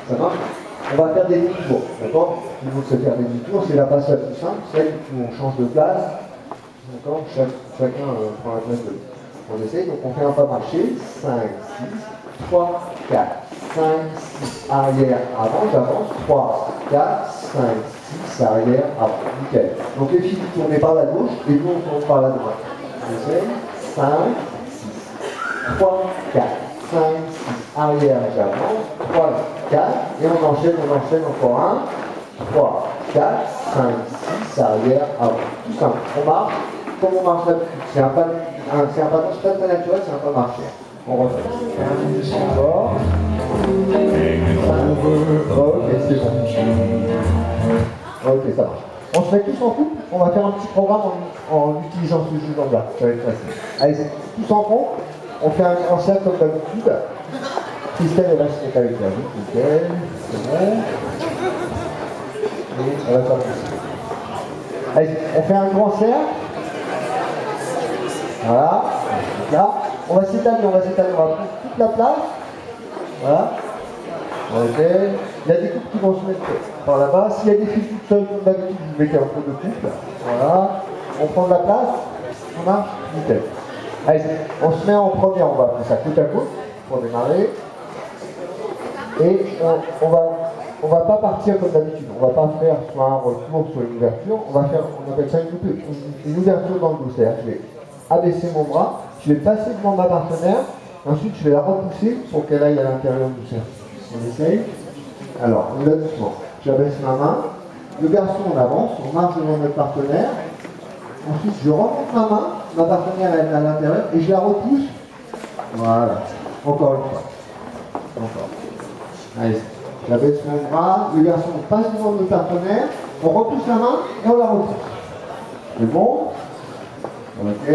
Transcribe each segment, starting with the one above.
Ça marche? On va faire des demi-tours, d'accord? Il faut se faire des demi-tours, c'est la passade plus simple, celle où on change de place. D'accord? Chacun prend la place de l'autre. On essaye, donc on fait un pas marché. 5, 6, 3, 4, 5, 6, arrière, avant, j'avance. 3, 4, 5, 6, arrière, avant. Nickel. Donc les filles, vous tournez par la gauche et nous on tourne par la droite. On essaye. 5, 6, 3, 4, 5, 6, arrière, j'avance. 3, 4, et on enchaîne encore 1, 3, 4, 5, 6, arrière, avant. Tout simple. On marche. Comme on marche là-dessus, c'est un pas très naturel, c'est un pas marché. On refait. Encore. Ok, c'est bon. Ok, ça marche. On se met tous en couple, on va faire un petit programme en utilisant ce jeu d'angle là. Ça va être facile. Allez, tous en rond, on fait un grand cercle comme d'habitude. Christelle, elle va se mettre avec la vie. Nickel, c'est bon. Et on va faire ça. Allez, on fait un grand cercle. Voilà, là, on va s'étaler, on va prendre toute la place. Voilà. Ok. Il y a des couples qui vont se mettre par là-bas. S'il y a des filles toutes seules, comme d'habitude, vous mettez un peu de couple. Voilà. On prend de la place. On marche. Nickel. Allez, on se met en première, on va faire ça côte à côte pour démarrer. Et on va pas partir comme d'habitude. On va pas faire soit un retour, soit une ouverture. On va faire, on appelle ça une ouverture dans le dos. C'est-à-dire que je vais abaisser mon bras, je vais passer devant ma partenaire, ensuite je vais la repousser pour qu'elle aille à l'intérieur du cercle. On essaye. Alors, on va doucement. J'abaisse ma main, le garçon on avance, on marche devant notre partenaire, ensuite je remonte ma main, ma partenaire elle est à l'intérieur et je la repousse. Voilà. Encore une fois. Encore. Allez, j'abaisse mon bras, le garçon passe devant notre partenaire, on repousse la main et on la repousse. C'est bon? Ok.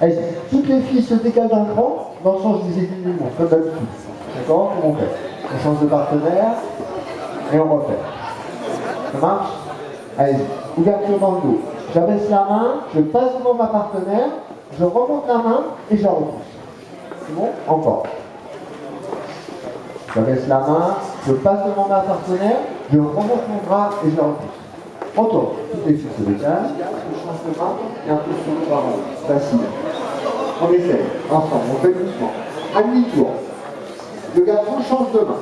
Allez, toutes les filles se décalent d'un cran dans le sens des aiguilles du monde, comme d'habitude. D'accord? Comment on fait? On change de partenaire et on refait. Ça marche? Allez, ouverture dans le dos. J'abaisse la main, je passe devant ma partenaire, je remonte la main et je la repousse. C'est bon? Encore. J'abaisse la main, je passe devant ma partenaire, je remonte mon bras et je la repousse. On tourne. Toutes les filles se décalent, je change de main et un peu sur le bras. Facile. On essaie. Ensemble, on fait doucement. Un demi-tour. Le garçon change de main.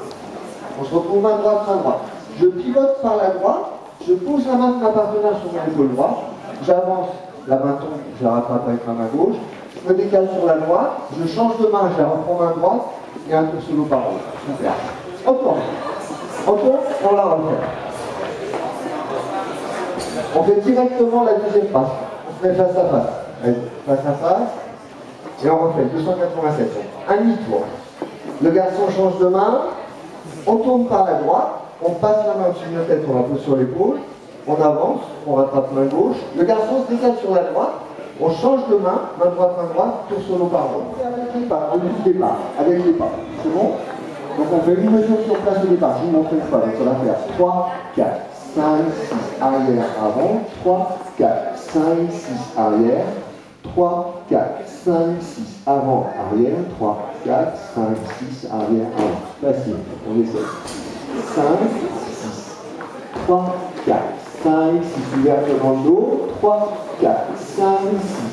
On se retrouve main droite, main droite. Je pivote par la droite, je pose la main de ma partenaire sur mon épaule droite, j'avance, la main tombe, je la rattrape avec ma main gauche, je me décale sur la droite, je change de main, je la reprends main droite et un tour solo par haut. Super. On tourne. On tourne, on la refait. On fait directement la deuxième passe. On se met face à face. Allez, face à face. Et on refait 287. Un demi-tour. Le garçon change de main. On tourne par la droite. On passe la main au-dessus de notre tête. On la pose sur l'épaule. On avance. On rattrape main gauche. Le garçon se décale sur la droite. On change de main. Main droite, tour solo par haut. Avec les pas. Depuis le départ. Avec les pas. C'est bon? Donc on fait une mesure sur place au départ. Je vous montre une fois. Donc on va faire 3, 4. 5, 6, arrière, avant, 3, 4, 5, 6, arrière, 3, 4, 5, 6, avant, arrière, 3, 4, 5, 6, arrière, avant. Facile, on essaie. 5, 6, 3, 4, 5, 6, ouverture dans le dos, 3, 4, 5,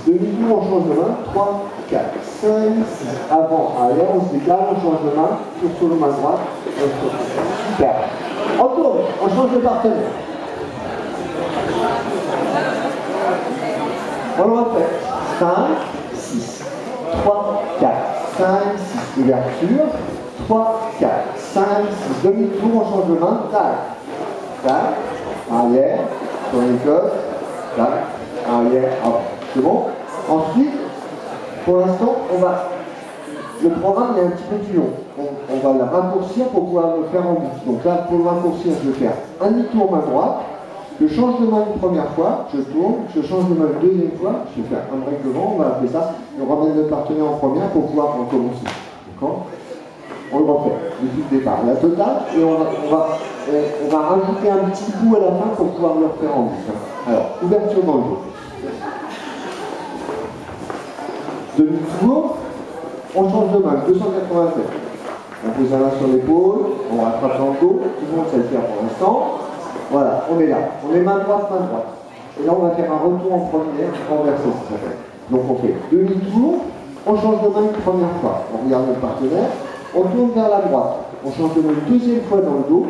6, demi-tour, on change de main, 3, 4, 5, 6, avant, arrière, on se décale, on change de main, tour solo main droite, super. On tourne, on change de partenaire. On le refait. 5, 6, 3, 4, 5, 6, ouverture. 3, 4, 5, 6, demi-tour, on change de main. Tac, tac, arrière, sur les côtes, tac, arrière, avant. C'est bon? Ensuite, pour l'instant, le programme est un petit peu plus long. On va le raccourcir pour pouvoir le faire en boucle. Donc là, pour le raccourcir, je vais faire un demi-tour main droite. Je change de main une première fois, je tourne, je change de main une deuxième fois, je vais faire un break devant, on va appeler ça, on ramène notre partenaire en première pour pouvoir recommencer. D'accord? On le refait, depuis le départ. La totale, et on va rajouter un petit coup à la fin pour pouvoir le refaire en boucle. Alors, ouverture dans le dos. Demi-tour, on change de main, 287. On pose la main sur l'épaule, on rattrape dans le dos, tout le monde sait le faire pour l'instant. Voilà, on est là. On est main droite, main droite. Et là, on va faire un retour en première, renversé, ça s'appelle. Donc, on fait demi-tour, on change de main une première fois. On regarde le partenaire, on tourne vers la droite. On change de main une deuxième fois dans le dos.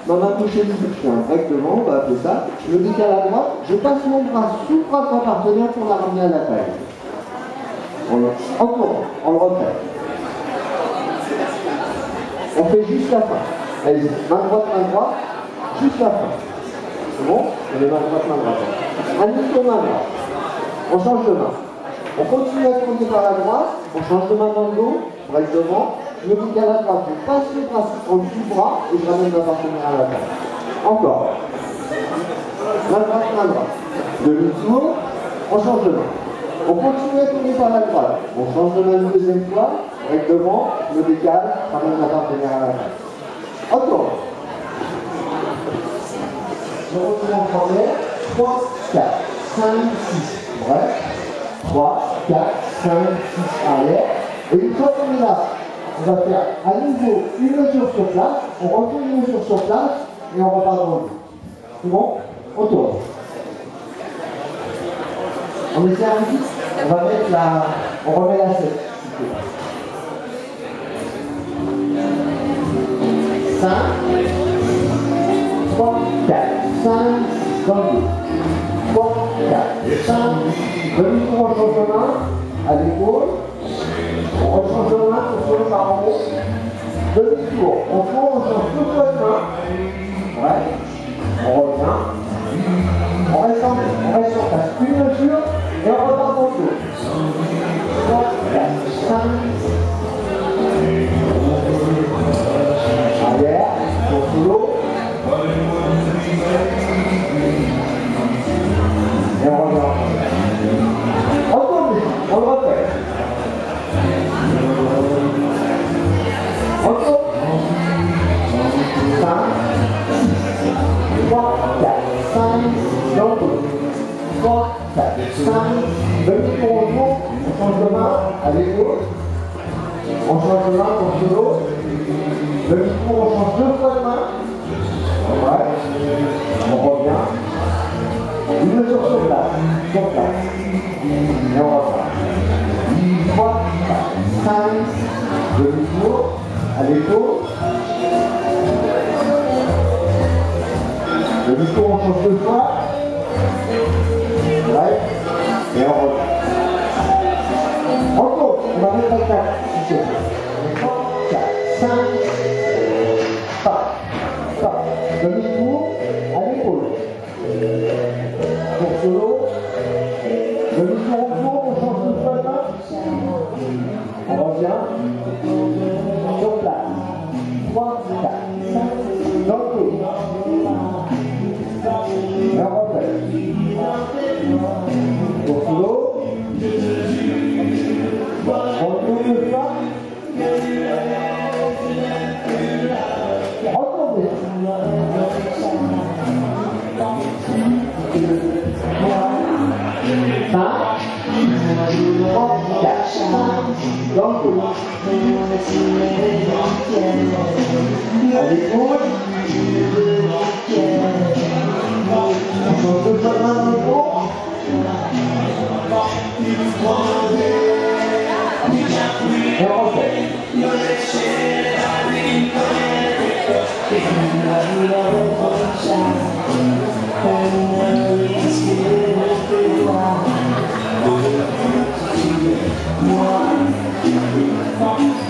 Ma main gauche est libre, je fais un break devant, on va appeler ça. Je me décale à droite, je passe mon bras sous le bras de mon partenaire pour la ramener à la taille. On tourne, on le refait. On fait juste la fin. Allez-y, main droite, juste la fin. C'est bon? On est main droite, Un demi-tour main droite. On change de main. On continue à tourner par la droite, on change de main dans le dos, break devant, je me décale à droite, je passe le bras en dessous du bras et je ramène ma partenaire à la table. Encore. Main droite. Demi-tour, on change de main. On continue à tourner par la droite. On change de main une deuxième fois, break devant, je me décale, je ramène ma partenaire à la table. Encore. Je retourne en première. 3, 4, 5, 6. Bref. 3, 4, 5, 6 arrière. Et une fois qu'on est là, on va faire à nouveau une mesure sur place, on refait une mesure sur place et on repart dans le dos. C'est bon? On tourne. On essaie un petit. On va mettre la. On remet la 7. 5, 3, 4, 5, dans le dos. 3, 4, 5, demi-tour, on change de main à l'épaule. On change de main, on tourne par en haut. Demi-tour, on tourne, on change deux fois de main. Ouais. On revient. On reste en place. Une mesure et on repart dans le dos. 3, 4, 5. Arrière, sur solo. Et on revient. On tourne, on le refait. On tourne. 5, 3, 4, 5, dans le dos. 3, 4, 5, demi-tour au tour, on change de main à l'épaule. On change de main pour solo. Demi-tour, on change deux fois de main. Ouais. On revient. Une mesure sur place. Et on repart. 3, 4, 5, demi-tour, à l'épaule. Demi-tour, on change deux fois. Ouais. Et on revient. On tourne, on va mettre la 4. 3, 4, 5, pas. Demi-tour, à l'épaule. Pour solo. Demi-tour au tour, on change de fois de main. On revient. Sur place. 3, 4, 5, dans le dos. Et on refait. Pour solo. On tourne le pas. Retournez. 5, 3, 4, 5, dans le dos. À l'épaule. On change deux fois de main dans le dos. Et on refait.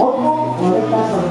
On va passer.